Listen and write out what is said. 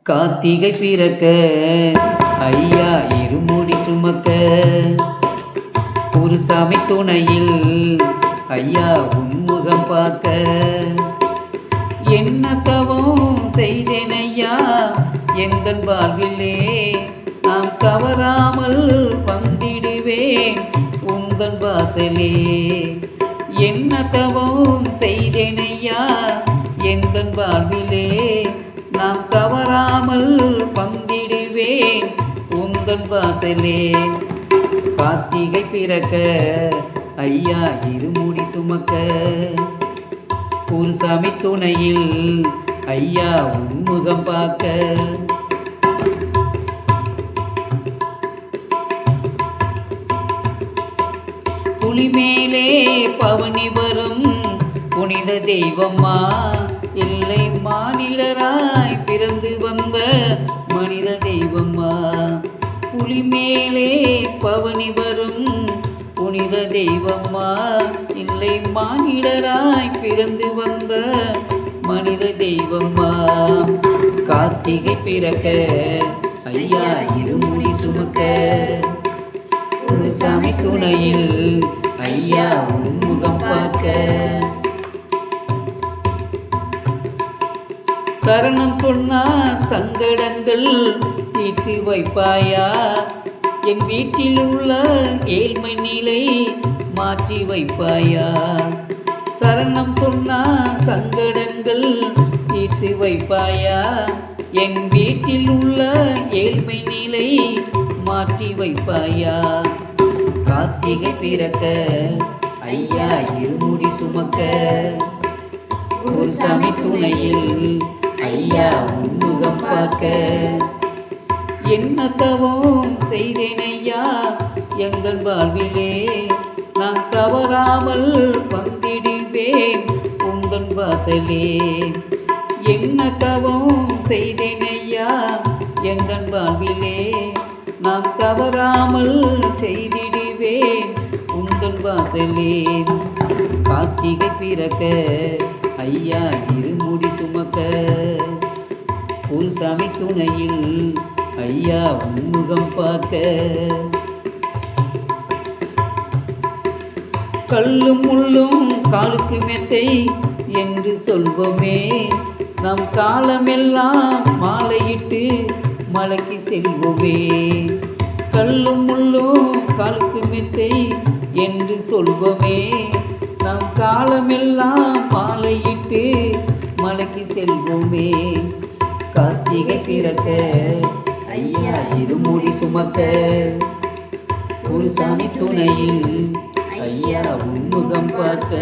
கார்த்திகை பிறக்க ஐயா இருமுடி சுமக்க ஒரு சாமி துணையில் ஐயா உன்முகம் பார்க்க என்ன தவம் செய்தேன் ஐயா எந்தன் வாழ்விலே நாம் தவறாமல் வந்திடுவேன் உந்தன் வாசலே. என்ன தவம் செய்தேன் ஐயா எந்தன் வாழ்விலே நாம் தவறாமல் வந்திடுவேன் உந்தன் வாசலே. கார்த்திகை பிறக்க ஐயா இருமுடி சுமக்க ஒரு சாமி துணையில் ஐயா உன்முகம் பார்க்க புலி மேலே பவனி வரும் புனித தெய்வம்மா இல்லை மானிடராய் பிறந்து வந்த மனித தெய்வம்மா. புலி மேலே பவனி வரும் புனித தெய்வம்மா இல்லை மானிடராய் பிறந்து வந்த மனித தெய்வம்மா. கார்த்திகை பிறக்க ஐயா இருமுடி சுமக்க ஒரு சாமி துணையில் ஐயா உன்முகம் பார்க்க சரணம் சொன்னா சங்கடங்கள் தீர்த்து வைப்பாயா என் வீட்டில் உள்ள ஏழ்மை நிலை மாற்றி வைப்பாயா. சரணம் சொன்னா சங்கடங்கள் தீர்த்து வைப்பாயா என் வீட்டில் உள்ள ஏழ்மை நிலை மாற்றி வைப்பாயா. கார்த்திகை பிறக்க ஐயா இருமுடி சுமக்க ஒரு சாமி துணையில் ஐயா உன்முகம் பார்க்க என்ன தவம் செய்தேன் ஐயா எங்கள் வாழ்விலே நான் தவறாமல் வந்திடுவேன் உந்தன் வாசலே. என்ன தவம் செய்தேன் ஐயா எங்கள் வாழ்விலே நான் தவறாமல் செய்திடுவேன் உந்தன் வாசலே. கார்த்திகை பிறக்க ஐயா இருமுடி சுமக்க ஒரு சாமி துணையில் ஐயா உன்முகம் பார்க்க கல்லும் முள்ளும் காலுக்கு மெத்தை என்று சொல்வோமே நம் காலமெல்லாம் மாலையிட்டு மலைக்கு செல்வோமே. கல்லும் முள்ளும் காலுக்கு மெத்தை என்று சொல்வோமே நம் காலமெல்லாம் மாலையிட்டு மலைக்கு செல்வோமே. கார்த்திகை பிறக்க ஐயா இருமுடி சுமக்க ஒரு சாமி துணையில் ஐயா உன்முகம் பார்க்க